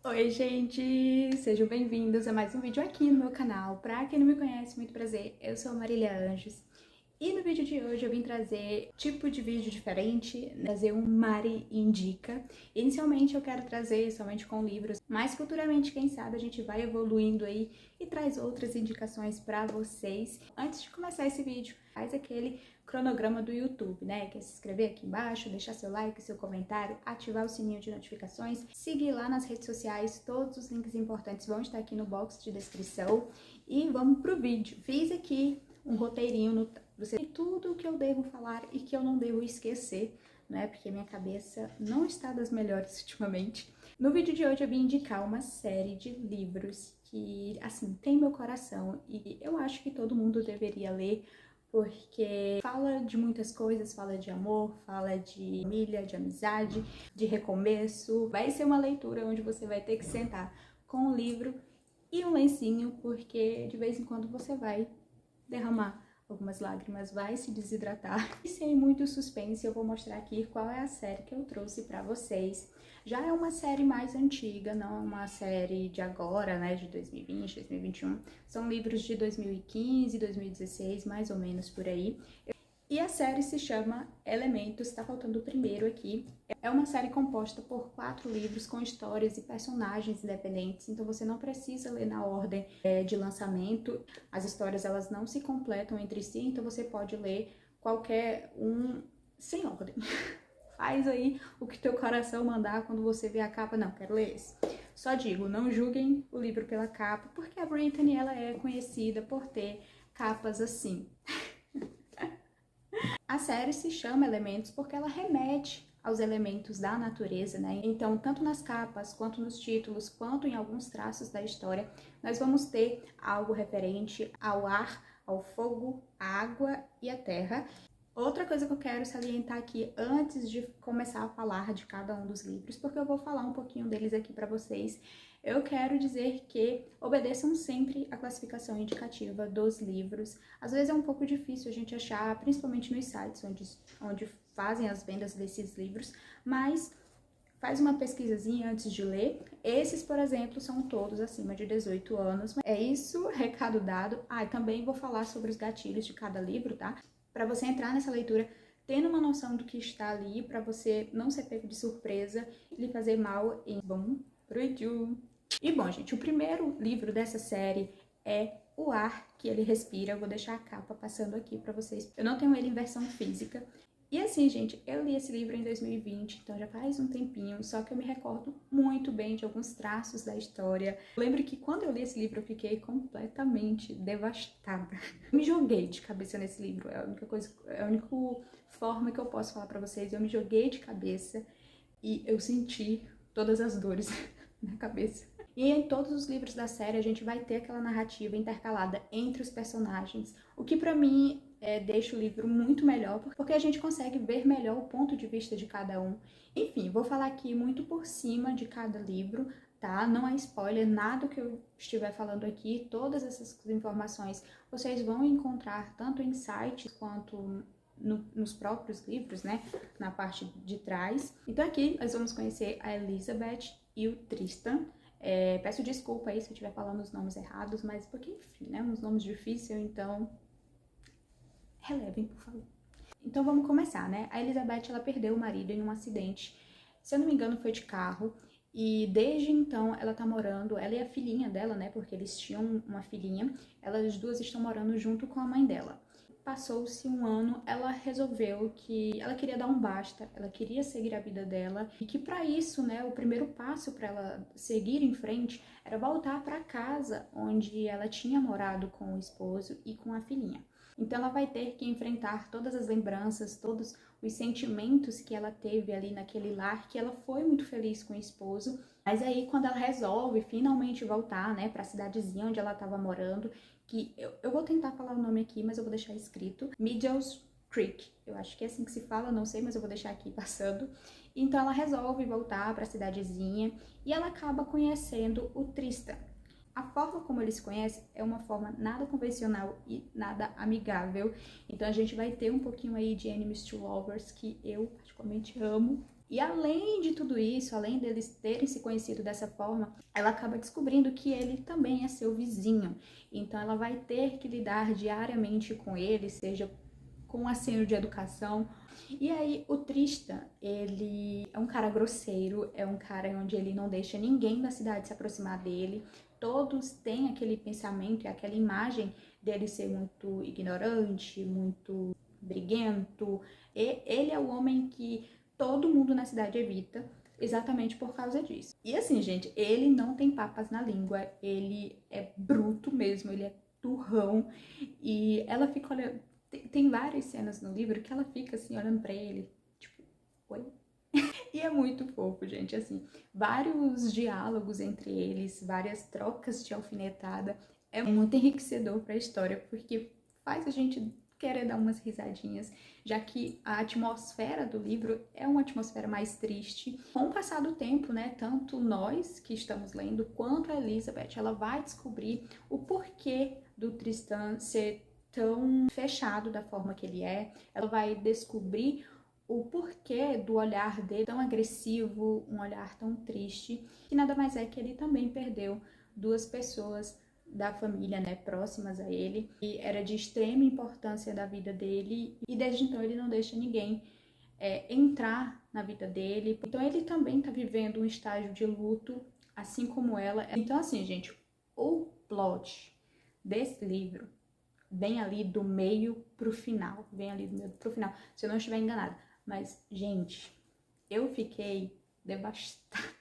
Oi, gente! Sejam bem-vindos a mais um vídeo aqui no meu canal. Pra quem não me conhece, muito prazer, eu sou a Marília Anjos. E no vídeo de hoje eu vim trazer tipo de vídeo diferente, trazer um Mari Indica. Inicialmente eu quero trazer somente com livros, mas futuramente, quem sabe, a gente vai evoluindo aí e traz outras indicações pra vocês. Antes de começar esse vídeo, faz aquele cronograma do YouTube, né? Que é se inscrever aqui embaixo, deixar seu like, seu comentário, ativar o sininho de notificações, seguir lá nas redes sociais, todos os links importantes vão estar aqui no box de descrição. E vamos pro vídeo. Fiz aqui um roteirinho no você tudo o que eu devo falar e que eu não devo esquecer, né? Porque minha cabeça não está das melhores ultimamente. No vídeo de hoje eu vim indicar uma série de livros que, assim, tem meu coração e eu acho que todo mundo deveria ler, porque fala de muitas coisas, fala de amor, fala de família, de amizade, de recomeço. Vai ser uma leitura onde você vai ter que sentar com um livro e um lencinho, porque de vez em quando você vai derramar algumas lágrimas, vai se desidratar. E sem muito suspense, eu vou mostrar aqui qual é a série que eu trouxe pra vocês. Já é uma série mais antiga, não é uma série de agora, né, de 2020, 2021. São livros de 2015, 2016, mais ou menos por aí. E a série se chama Elementos, tá faltando o primeiro aqui. É uma série composta por 4 livros com histórias e personagens independentes, então você não precisa ler na ordem de lançamento. As histórias elas não se completam entre si, então você pode ler qualquer um sem ordem. Faz aí o que teu coração mandar quando você vê a capa. Não, quero ler esse. Só digo, não julguem o livro pela capa, porque a Brittany ela é conhecida por ter capas assim. A série se chama Elementos porque ela remete aos elementos da natureza, né? Então, tanto nas capas, quanto nos títulos, quanto em alguns traços da história, nós vamos ter algo referente ao ar, ao fogo, à água e à terra. Outra coisa que eu quero salientar aqui antes de começar a falar de cada um dos livros, porque eu vou falar um pouquinho deles aqui para vocês, eu quero dizer que obedeçam sempre a classificação indicativa dos livros. Às vezes é um pouco difícil a gente achar, principalmente nos sites onde fazem as vendas desses livros, mas faz uma pesquisazinha antes de ler. Esses, por exemplo, são todos acima de 18 anos. É isso, recado dado. Ah, e também vou falar sobre os gatilhos de cada livro, tá? Para você entrar nessa leitura tendo uma noção do que está ali, para você não ser pego de surpresa e lhe fazer mal em bom proveito. E bom, gente, o primeiro livro dessa série é O Ar que Ele Respira. Eu vou deixar a capa passando aqui para vocês. Eu não tenho ele em versão física. E assim, gente, eu li esse livro em 2020, então já faz um tempinho, só que eu me recordo muito bem de alguns traços da história. Eu lembro que quando eu li esse livro eu fiquei completamente devastada. Eu me joguei de cabeça nesse livro, é a única coisa, é a única forma que eu posso falar pra vocês. Eu me joguei de cabeça e eu senti todas as dores na cabeça. E em todos os livros da série a gente vai ter aquela narrativa intercalada entre os personagens, o que pra mim deixa o livro muito melhor, porque a gente consegue ver melhor o ponto de vista de cada um. Enfim, vou falar aqui muito por cima de cada livro, tá? Não é spoiler, nada que eu estiver falando aqui, todas essas informações vocês vão encontrar tanto em sites quanto nos próprios livros, né? Na parte de trás. Então aqui nós vamos conhecer a Elizabeth e o Tristan. Peço desculpa aí se eu estiver falando os nomes errados, mas porque, enfim, né? Uns nomes difíceis, então relevem, por favor. Então vamos começar, né? A Elizabeth, ela perdeu o marido em um acidente, se eu não me engano foi de carro, e desde então ela tá morando, ela e a filhinha dela, né? Porque eles tinham uma filhinha, elas duas estão morando junto com a mãe dela. Passou-se um ano, ela resolveu que ela queria dar um basta, ela queria seguir a vida dela e que para isso, né, o primeiro passo para ela seguir em frente era voltar para casa onde ela tinha morado com o esposo e com a filhinha. Então ela vai ter que enfrentar todas as lembranças, todos os sentimentos que ela teve ali naquele lar, que ela foi muito feliz com o esposo. Mas aí quando ela resolve finalmente voltar, né, para a cidadezinha onde ela estava morando, que eu vou tentar falar o nome aqui, mas eu vou deixar escrito, Meadows Creek. Eu acho que é assim que se fala, não sei, mas eu vou deixar aqui passando. Então ela resolve voltar para a cidadezinha e ela acaba conhecendo o Tristan. A forma como eles se conhecem é uma forma nada convencional e nada amigável. Então a gente vai ter um pouquinho aí de enemies to lovers, que eu particularmente amo. E além de tudo isso, além deles terem se conhecido dessa forma, ela acaba descobrindo que ele também é seu vizinho. Então ela vai ter que lidar diariamente com ele, seja com um aceno de educação. E aí o Tristan, ele é um cara grosseiro, é um cara onde ele não deixa ninguém da cidade se aproximar dele. Todos têm aquele pensamento e aquela imagem dele ser muito ignorante, muito briguento. E ele é o homem que todo mundo na cidade evita, exatamente por causa disso. E assim, gente, ele não tem papas na língua, ele é bruto mesmo, ele é turrão. E ela fica olhando, tem várias cenas no livro que ela fica assim, olhando pra ele, tipo, oi? E é muito fofo, gente, assim, vários diálogos entre eles, várias trocas de alfinetada, é muito enriquecedor pra história, porque faz a gente querer dar umas risadinhas, já que a atmosfera do livro é uma atmosfera mais triste. Com o passar do tempo, né, tanto nós que estamos lendo, quanto a Elizabeth, ela vai descobrir o porquê do Tristan ser tão fechado da forma que ele é. Ela vai descobrir o porquê do olhar dele tão agressivo, um olhar tão triste, que nada mais é que ele também perdeu duas pessoas da família, né, próximas a ele, e era de extrema importância da vida dele, e desde então ele não deixa ninguém entrar na vida dele. Então ele também tá vivendo um estágio de luto, assim como ela. Então assim, gente, o plot desse livro vem ali do meio pro final, se eu não estiver enganada. Mas, gente, eu fiquei devastada.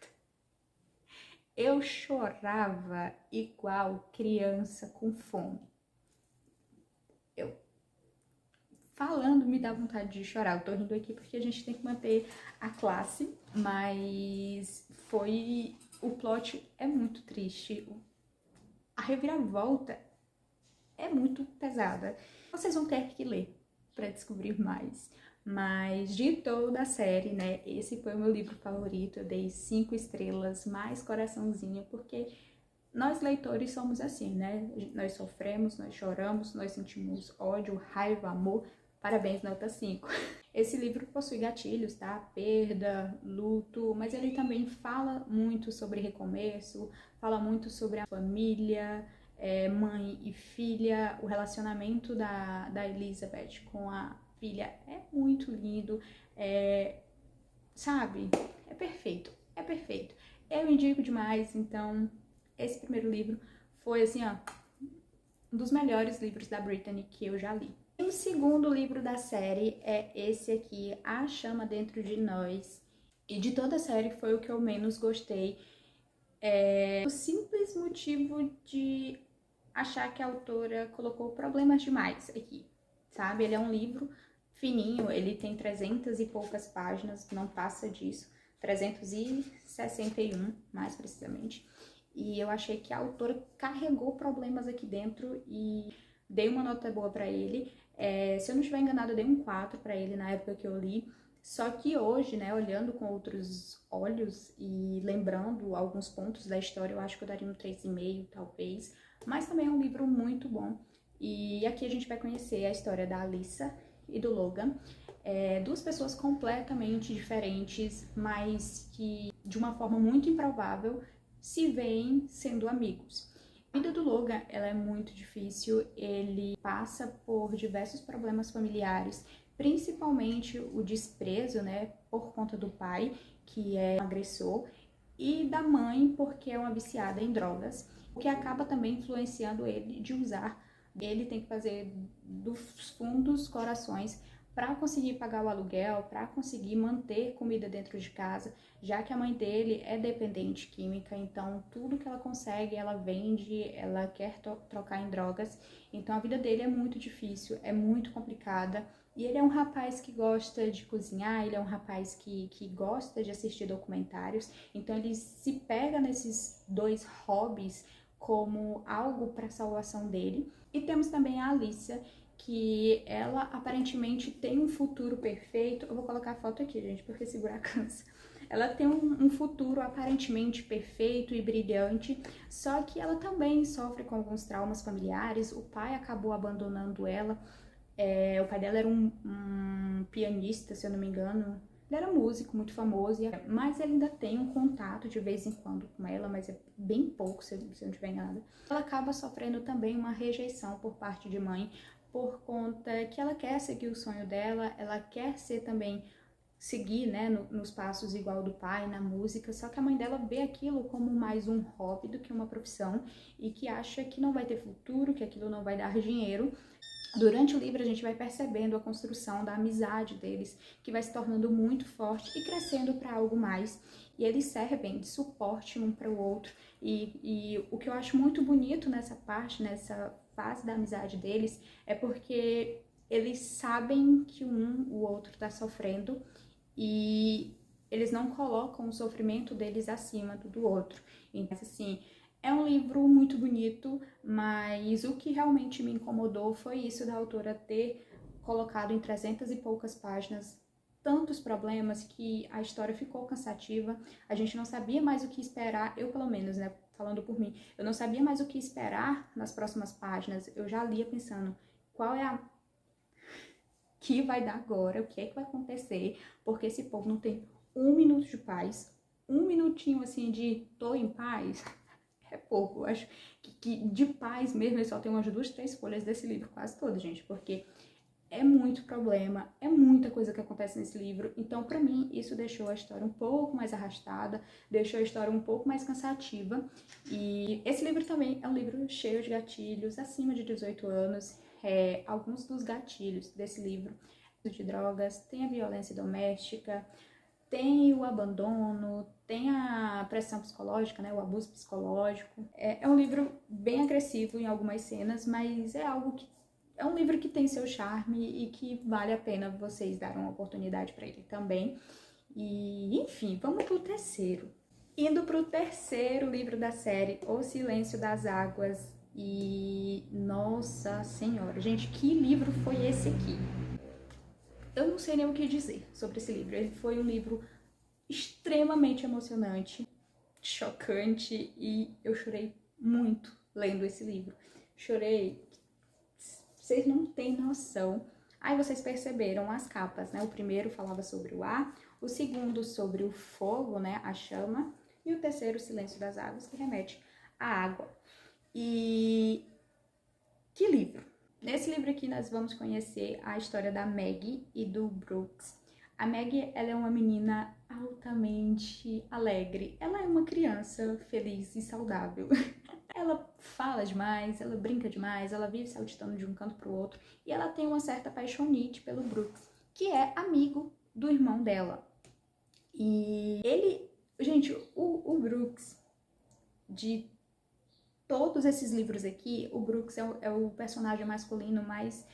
Eu chorava igual criança com fome. Eu falando me dá vontade de chorar. Eu tô rindo aqui porque a gente tem que manter a classe, mas o plot é muito triste. A reviravolta é muito pesada. Vocês vão ter que ler para descobrir mais. Mas de toda a série, né, esse foi o meu livro favorito. Eu dei 5 estrelas, mais coraçãozinho, porque nós leitores somos assim, né? Nós sofremos, nós choramos, nós sentimos ódio, raiva, amor. Parabéns, nota 5. Esse livro possui gatilhos, tá? Perda, luto, mas ele também fala muito sobre recomeço, fala muito sobre a família, mãe e filha. O relacionamento da Elizabeth com a filha é muito lindo, sabe? É perfeito, é perfeito. Eu indico demais, então esse primeiro livro foi assim, ó, um dos melhores livros da Brittany que eu já li. E o segundo livro da série é esse aqui, A Chama Dentro de Nós. E de toda a série foi o que eu menos gostei. O simples motivo de achar que a autora colocou problemas demais aqui, sabe? Ele é um livro fininho, ele tem 300 e poucas páginas, não passa disso, 361, mais precisamente. E eu achei que a autora carregou problemas aqui dentro e dei uma nota boa pra ele. Se eu não estiver enganada, eu dei um 4 pra ele na época que eu li. Só que hoje, né, olhando com outros olhos e lembrando alguns pontos da história, eu acho que eu daria um 3,5, talvez. Mas também é um livro muito bom. E aqui a gente vai conhecer a história da Alyssa e do Logan. Duas pessoas completamente diferentes, mas que de uma forma muito improvável se veem sendo amigos. A vida do Logan, ela é muito difícil, ele passa por diversos problemas familiares, principalmente o desprezo, né, por conta do pai, que é um agressor, e da mãe, porque é uma viciada em drogas, o que acaba também influenciando ele de usar. Ele tem que fazer dos fundos corações para conseguir pagar o aluguel, para conseguir manter comida dentro de casa, já que a mãe dele é dependente química, então tudo que ela consegue, ela vende, ela quer trocar em drogas. Então a vida dele é muito difícil, é muito complicada. E ele é um rapaz que gosta de cozinhar, ele é um rapaz que gosta de assistir documentários, então ele se pega nesses dois hobbies como algo para a salvação dele. E temos também a Alicia, que ela aparentemente tem um futuro perfeito. Eu vou colocar a foto aqui, gente, porque segurar cansa. Ela tem um futuro aparentemente perfeito e brilhante, só que ela também sofre com alguns traumas familiares. O pai acabou abandonando ela. O pai dela era um pianista, se eu não me engano. Ele era músico, muito famoso, mas ele ainda tem um contato de vez em quando com ela, mas é bem pouco, se eu não estiver enganada. Ela acaba sofrendo também uma rejeição por parte de mãe, por conta que ela quer seguir o sonho dela, ela quer ser também, seguir, né, nos passos igual do pai, na música, só que a mãe dela vê aquilo como mais um hobby do que uma profissão e que acha que não vai ter futuro, que aquilo não vai dar dinheiro. Durante o livro a gente vai percebendo a construção da amizade deles, que vai se tornando muito forte e crescendo para algo mais. E eles servem de suporte um para o outro. E o que eu acho muito bonito nessa parte, nessa fase da amizade deles, é porque eles sabem que o outro está sofrendo e eles não colocam o sofrimento deles acima do outro. Então, assim, é um livro muito bonito, mas o que realmente me incomodou foi isso da autora ter colocado em 300 e poucas páginas tantos problemas que a história ficou cansativa, a gente não sabia mais o que esperar, eu pelo menos, né, falando por mim, eu não sabia mais o que esperar nas próximas páginas, eu já lia pensando, qual é a que vai dar agora, o que é que vai acontecer, porque esse povo não tem um minuto de paz, um minutinho assim de tô em paz, é pouco. Eu acho que de paz mesmo, eu só tenho umas 2, 3 folhas desse livro quase todo, gente, porque é muito problema, é muita coisa que acontece nesse livro, então pra mim isso deixou a história um pouco mais arrastada, deixou a história um pouco mais cansativa, e esse livro também é um livro cheio de gatilhos, acima de 18 anos, alguns dos gatilhos desse livro, de drogas, tem a violência doméstica, tem o abandono, tem a pressão psicológica, né, o abuso psicológico. É um livro bem agressivo em algumas cenas, mas é um livro que tem seu charme e que vale a pena vocês darem uma oportunidade para ele também. E, enfim, vamos pro terceiro. Indo pro terceiro livro da série, O Silêncio das Águas. E, nossa senhora, gente, que livro foi esse aqui? Eu não sei nem o que dizer sobre esse livro. Ele foi um livro extremamente emocionante, chocante e eu chorei muito lendo esse livro. Chorei, vocês não têm noção. Aí vocês perceberam as capas, né? O primeiro falava sobre o ar, o segundo sobre o fogo, né? A chama, e o terceiro, o silêncio das águas, que remete à água. E que livro! Nesse livro aqui nós vamos conhecer a história da Maggie e do Brooks. A Maggie, ela é uma menina altamente alegre. Ela é uma criança feliz e saudável. Ela fala demais, ela brinca demais, ela vive saltitando de um canto para o outro. E ela tem uma certa paixonite pelo Brooks, que é amigo do irmão dela. E ele... Gente, o Brooks, de todos esses livros aqui, o Brooks é o personagem masculino mais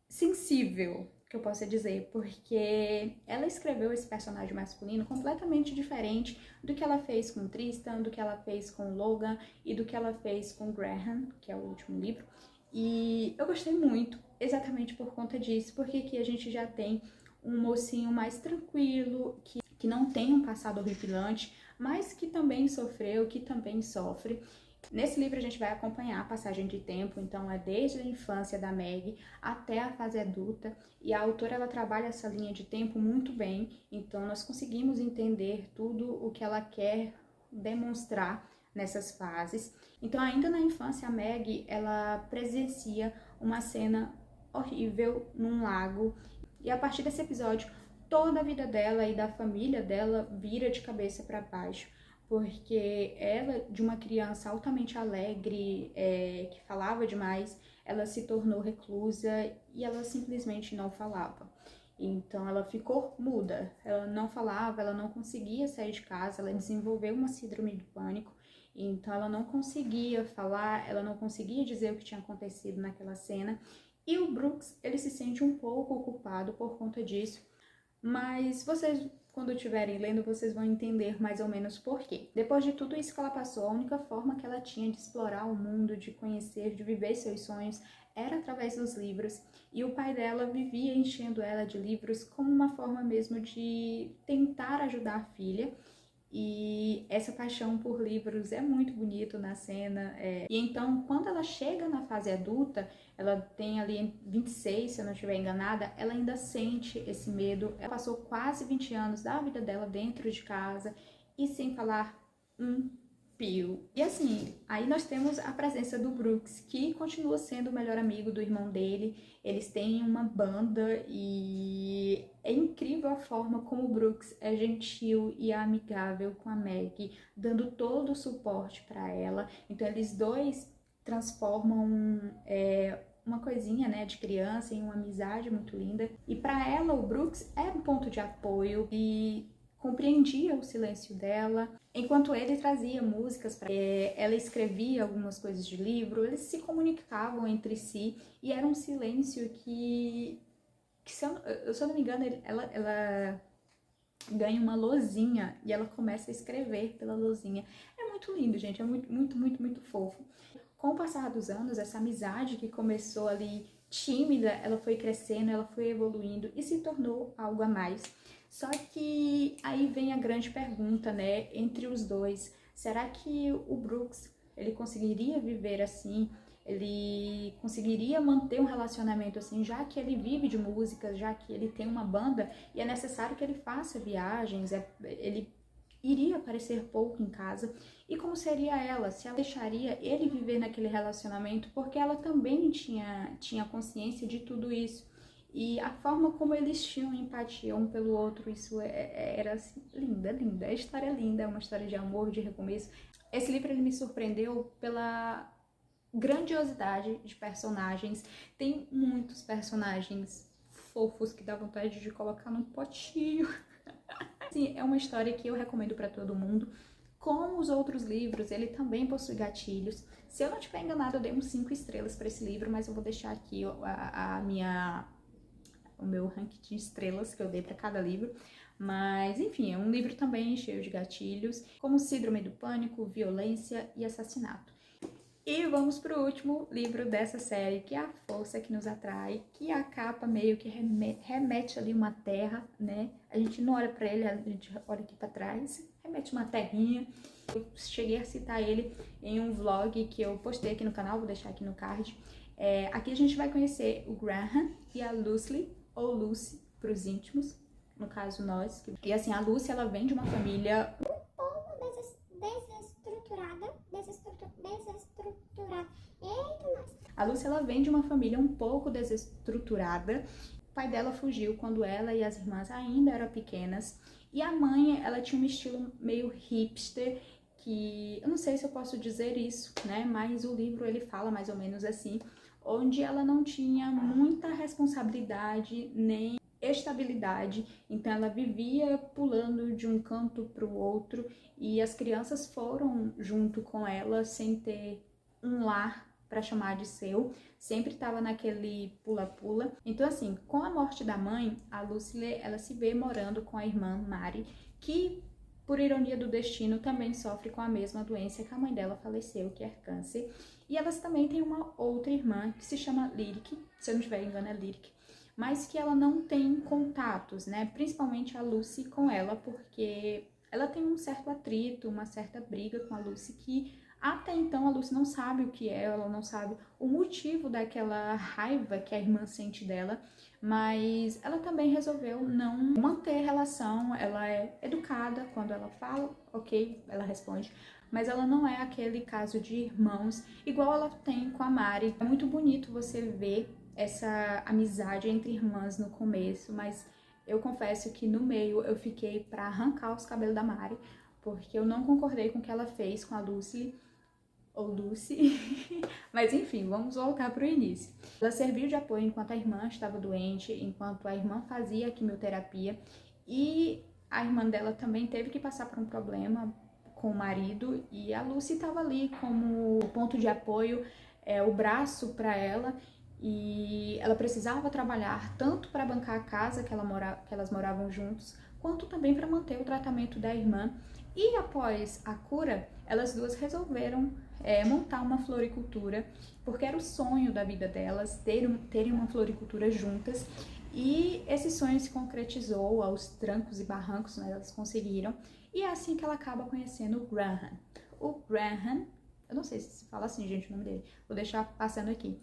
sensível, que eu possa dizer, porque ela escreveu esse personagem masculino completamente diferente do que ela fez com Tristan, do que ela fez com Logan e do que ela fez com Graham, que é o último livro. E eu gostei muito, exatamente por conta disso, porque aqui a gente já tem um mocinho mais tranquilo, que não tem um passado horripilante, mas que também sofreu, que também sofre. Nesse livro a gente vai acompanhar a passagem de tempo, então é desde a infância da Maggie até a fase adulta, e a autora ela trabalha essa linha de tempo muito bem, então nós conseguimos entender tudo o que ela quer demonstrar nessas fases. Então ainda na infância a Maggie ela presencia uma cena horrível num lago, e a partir desse episódio toda a vida dela e da família dela vira de cabeça para baixo. Porque ela, de uma criança altamente alegre, que falava demais, ela se tornou reclusa e ela simplesmente não falava. Então ela ficou muda, ela não falava, ela não conseguia sair de casa, ela desenvolveu uma síndrome de pânico, então ela não conseguia falar, ela não conseguia dizer o que tinha acontecido naquela cena. E o Brooks, ele se sente um pouco culpado por conta disso, mas vocês, quando estiverem lendo, vocês vão entender mais ou menos por quê. Depois de tudo isso que ela passou, a única forma que ela tinha de explorar o mundo, de conhecer, de viver seus sonhos, era através dos livros. E o pai dela vivia enchendo ela de livros como uma forma mesmo de tentar ajudar a filha. E essa paixão por livros é muito bonito na cena. E então, quando ela chega na fase adulta, ela tem ali 26, se eu não estiver enganada, ela ainda sente esse medo. Ela passou quase 20 anos da vida dela dentro de casa e sem falar um pio. E assim, aí nós temos a presença do Brooks, que continua sendo o melhor amigo do irmão dele. Eles têm uma banda e é incrível a forma como o Brooks é gentil e amigável com a Maggie, dando todo o suporte para ela. Então eles dois transformam uma coisinha, né, de criança em uma amizade muito linda. E para ela, o Brooks é um ponto de apoio e compreendia o silêncio dela, enquanto ele trazia músicas para ela, escrevia algumas coisas de livro, eles se comunicavam entre si e era um silêncio que se eu não me engano, ela ganha uma lousinha e ela começa a escrever pela lousinha. É muito lindo, gente, é muito, muito, muito, muito fofo. Com o passar dos anos, essa amizade que começou ali tímida, ela foi crescendo, ela foi evoluindo e se tornou algo a mais. Só que aí vem a grande pergunta, né, entre os dois. Será que o Brooks, ele conseguiria viver assim? Ele conseguiria manter um relacionamento assim, já que ele vive de música, já que ele tem uma banda e é necessário que ele faça viagens, ele iria aparecer pouco em casa? E como seria ela? Se ela deixaria ele viver naquele relacionamento? Porque ela também tinha consciência de tudo isso. E a forma como eles tinham empatia um pelo outro, isso era assim, linda, linda. A história é linda, é uma história de amor, de recomeço. Esse livro ele me surpreendeu pela grandiosidade de personagens. Tem muitos personagens fofos que dá vontade de colocar num potinho. Sim, é uma história que eu recomendo para todo mundo. Como os outros livros, ele também possui gatilhos. Se eu não estiver enganada, eu dei uns 5 estrelas para esse livro, mas eu vou deixar aqui o meu ranking de estrelas que eu dei para cada livro. Mas, enfim, é um livro também cheio de gatilhos, como Síndrome do Pânico, Violência e Assassinato. E vamos para o último livro dessa série, que é A Força que Nos Atrai, que a capa meio que remete ali uma terra, né? A gente não olha para ele, a gente olha aqui para trás, remete uma terrinha. Eu cheguei a citar ele em um vlog que eu postei aqui no canal, vou deixar aqui no card. Aqui a gente vai conhecer o Graham e a Lucy, ou Lucy para os íntimos, no caso nós. E assim, a Lucy, ela vem de uma família desestruturada. A Lucy, ela vem de uma família um pouco desestruturada. O pai dela fugiu quando ela e as irmãs ainda eram pequenas. E a mãe, ela tinha um estilo meio hipster, que eu não sei se eu posso dizer isso, né? Mas o livro, ele fala mais ou menos assim, onde ela não tinha muita responsabilidade nem estabilidade, então ela vivia pulando de um canto para o outro e as crianças foram junto com ela sem ter um lar para chamar de seu, sempre estava naquele pula-pula. Então assim, com a morte da mãe, a Lucy, ela se vê morando com a irmã Mari, que por ironia do destino também sofre com a mesma doença que a mãe dela faleceu, que é câncer. E elas também têm uma outra irmã que se chama Lyric, se eu não estiver enganado é Lyric, mas que ela não tem contatos, né? Principalmente a Lucy com ela, porque ela tem um certo atrito, uma certa briga com a Lucy, que até então a Lucy não sabe o que é, ela não sabe o motivo daquela raiva que a irmã sente dela, mas ela também resolveu não manter relação. Ela é educada, quando ela fala, ok, ela responde, mas ela não é aquele caso de irmãos igual ela tem com a Mari. É muito bonito você ver essa amizade entre irmãs no começo, mas eu confesso que no meio eu fiquei para arrancar os cabelos da Mari, porque eu não concordei com o que ela fez com a Lucy, ou Lucy, mas enfim, vamos voltar para o início. Ela serviu de apoio enquanto a irmã estava doente, enquanto a irmã fazia a quimioterapia, e a irmã dela também teve que passar por um problema com o marido, e a Lucy estava ali como ponto de apoio, o braço para ela, e ela precisava trabalhar tanto para bancar a casa que elas moravam juntos, quanto também para manter o tratamento da irmã. E após a cura, elas duas resolveram montar uma floricultura, porque era o sonho da vida delas, terem uma floricultura juntas. E esse sonho se concretizou aos trancos e barrancos, mas elas conseguiram. E é assim que ela acaba conhecendo o Graham. O Graham, eu não sei se fala assim, gente, o nome dele, vou deixar passando aqui.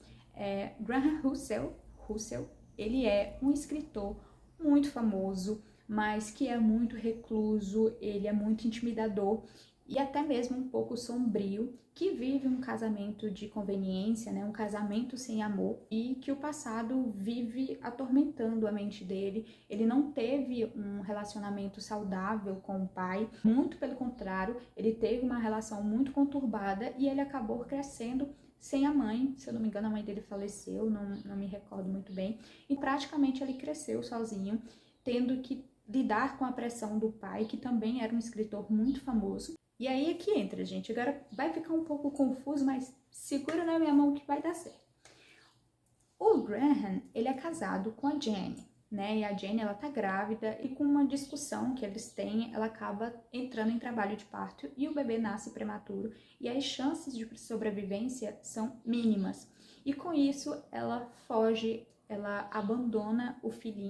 Graham Russell, ele é um escritor muito famoso, mas que é muito recluso, ele é muito intimidador e até mesmo um pouco sombrio, que vive um casamento de conveniência, né, um casamento sem amor, e que o passado vive atormentando a mente dele. Ele não teve um relacionamento saudável com o pai, muito pelo contrário, ele teve uma relação muito conturbada e ele acabou crescendo sem a mãe. Se eu não me engano, a mãe dele faleceu, não me recordo muito bem, e praticamente ele cresceu sozinho, tendo que lidar com a pressão do pai, que também era um escritor muito famoso. E aí é que entra, gente. Agora vai ficar um pouco confuso, mas segura na minha mão que vai dar certo. O Graham, ele é casado com a Jenny, né? E a Jenny, ela tá grávida e com uma discussão que eles têm, ela acaba entrando em trabalho de parto e o bebê nasce prematuro e as chances de sobrevivência são mínimas. E com isso, ela foge, ela abandona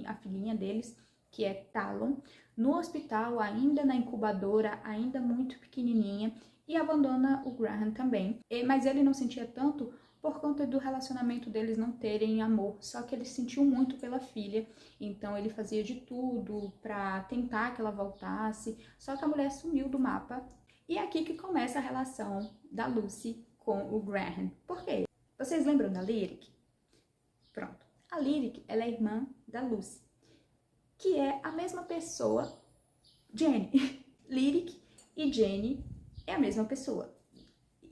a filhinha deles, que é Talon, no hospital, ainda na incubadora, ainda muito pequenininha, e abandona o Graham também. Mas ele não sentia tanto por conta do relacionamento deles não terem amor, só que ele sentiu muito pela filha, então ele fazia de tudo para tentar que ela voltasse, só que a mulher sumiu do mapa. E é aqui que começa a relação da Lucy com o Graham. Por quê? Vocês lembram da Lyric? Pronto. A Lyric, ela é irmã da Lucy, que é a mesma pessoa, Jenny. Lyric e Jenny é a mesma pessoa.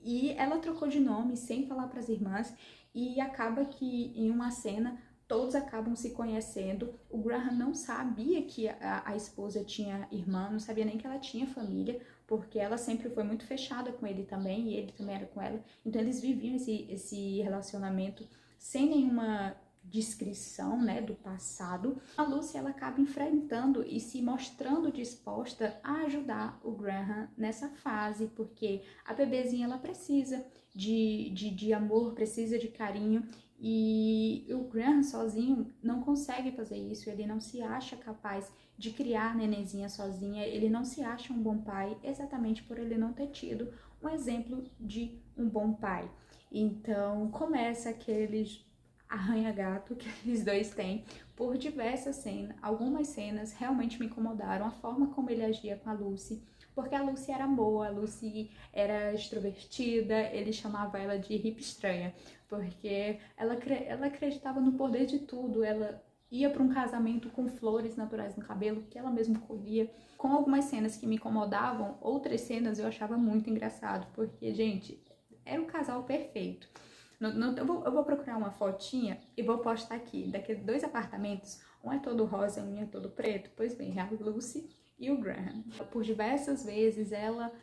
E ela trocou de nome sem falar para as irmãs e acaba que em uma cena todos acabam se conhecendo. O Graham não sabia que a esposa tinha irmã, não sabia nem que ela tinha família, porque ela sempre foi muito fechada com ele também e ele também era com ela. Então eles viviam esse relacionamento sem nenhuma descrição, né, do passado. A Lucy, ela acaba enfrentando e se mostrando disposta a ajudar o Graham nessa fase, porque a bebezinha, ela precisa de amor, precisa de carinho, e o Graham sozinho não consegue fazer isso, ele não se acha capaz de criar a nenenzinha sozinha, ele não se acha um bom pai, exatamente por ele não ter tido um exemplo de um bom pai. Então começa aqueles arranha-gato que eles dois têm por diversas cenas. Algumas cenas realmente me incomodaram, a forma como ele agia com a Lucy, porque a Lucy era boa, a Lucy era extrovertida, ele chamava ela de hippie estranha, porque ela acreditava no poder de tudo, ela ia para um casamento com flores naturais no cabelo, que ela mesma colhia. Com algumas cenas que me incomodavam, outras cenas eu achava muito engraçado, porque, gente, era o casal perfeito. Eu vou procurar uma fotinha e vou postar aqui, daqueles 2 apartamentos, um é todo rosa e um é todo preto. Pois bem, a Lucy e o Graham. Por diversas vezes ela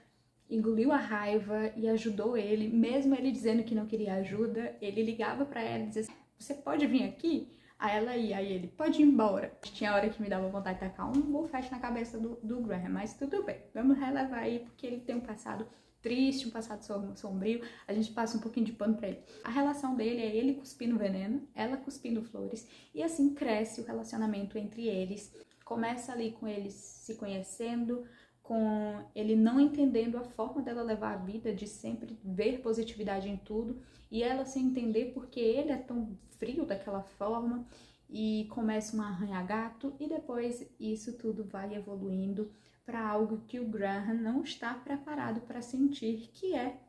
engoliu a raiva e ajudou ele, mesmo ele dizendo que não queria ajuda, ele ligava para ela e dizia assim, você pode vir aqui? Aí ela ia, aí ele, pode ir embora. Tinha hora que me dava vontade de tacar um bufete na cabeça do Graham, mas tudo bem, vamos relevar aí, porque ele tem um passado triste, um passado sombrio, a gente passa um pouquinho de pano pra ele. A relação dele é ele cuspindo veneno, ela cuspindo flores, e assim cresce o relacionamento entre eles. Começa ali com eles se conhecendo, com ele não entendendo a forma dela levar a vida, de sempre ver positividade em tudo, e ela sem entender porque ele é tão frio daquela forma, e começa um arranha-gato, e depois isso tudo vai evoluindo para algo que o Graham não está preparado para sentir, que é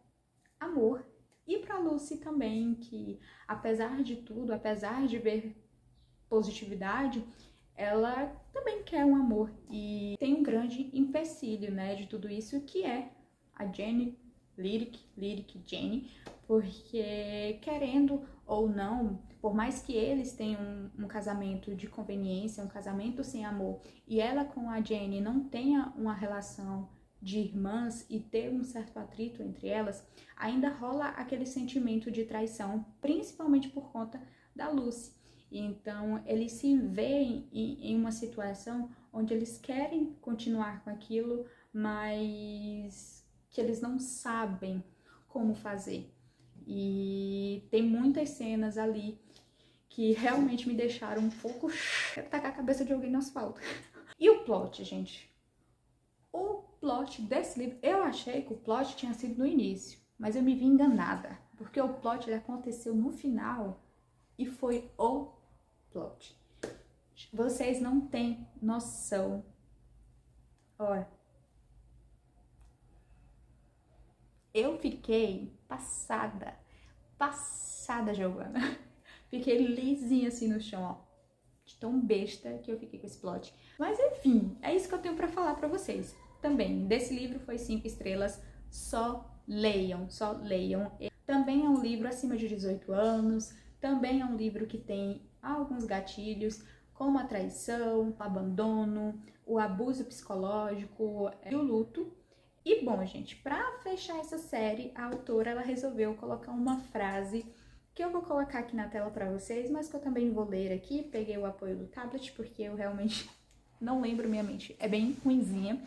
amor. E para Lucy também, que apesar de tudo, apesar de ver positividade, ela também quer um amor. E tem um grande empecilho, né, de tudo isso, que é a Jenny, Lyric Jenny, porque querendo ou não, por mais que eles tenham um casamento de conveniência, um casamento sem amor, e ela com a Jenny não tenha uma relação de irmãs e ter um certo atrito entre elas, ainda rola aquele sentimento de traição, principalmente por conta da Lucy. Então, eles se veem em uma situação onde eles querem continuar com aquilo, mas que eles não sabem como fazer. E tem muitas cenas ali que realmente me deixaram um pouco... tacar a cabeça de alguém no asfalto. E o plot, gente? O plot desse livro, eu achei que o plot tinha sido no início, mas eu me vi enganada, porque o plot ele aconteceu no final e foi o plot. Vocês não têm noção. Olha, eu fiquei passada, Giovana. Fiquei lisinha assim no chão, ó. De tão besta que eu fiquei com esse plot. Mas enfim, é isso que eu tenho pra falar pra vocês. Também, desse livro foi 5 estrelas, só leiam, só leiam. Também é um livro acima de 18 anos, também é um livro que tem alguns gatilhos, como a traição, o abandono, o abuso psicológico e o luto. E bom, gente, pra fechar essa série, a autora ela resolveu colocar uma frase que eu vou colocar aqui na tela para vocês, mas que eu também vou ler aqui. Peguei o apoio do tablet porque eu realmente não lembro, minha mente é bem ruinzinha.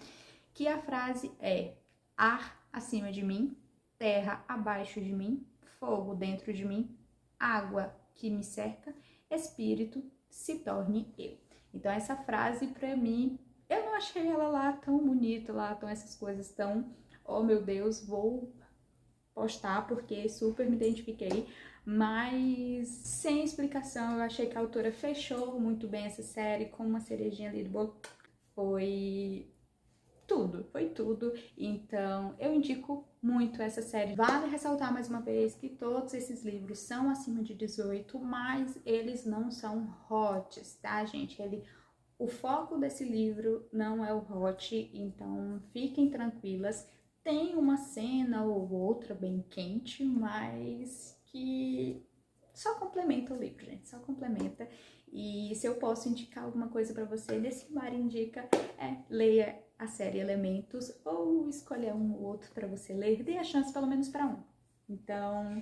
Que a frase é: ar acima de mim, terra abaixo de mim, fogo dentro de mim, água que me cerca, espírito se torne eu. Então essa frase para mim, eu não achei ela lá tão bonita, lá tão essas coisas tão, oh meu Deus, vou postar porque super me identifiquei, mas sem explicação. Eu achei que a autora fechou muito bem essa série com uma cerejinha ali do bolo. Foi tudo. Então eu indico muito essa série. Vale ressaltar mais uma vez que todos esses livros são acima de 18, mas eles não são hots, tá, gente? O foco desse livro não é o hot, então fiquem tranquilas. Tem uma cena ou outra bem quente, mas que só complementa o livro, gente, só complementa. E se eu posso indicar alguma coisa pra você nesse mar indica, leia a série Elementos ou escolher um ou outro pra você ler, dê a chance pelo menos pra um. Então,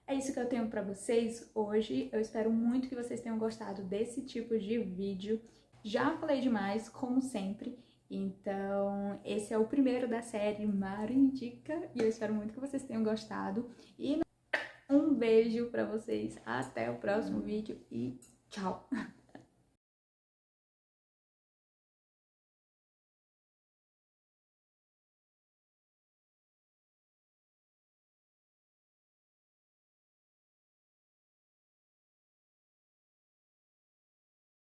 é isso que eu tenho pra vocês hoje. Eu espero muito que vocês tenham gostado desse tipo de vídeo. Já falei demais, como sempre. Então, esse é o primeiro da série Mar Indica e eu espero muito que vocês tenham gostado. E um beijo pra vocês, até o próximo vídeo e tchau!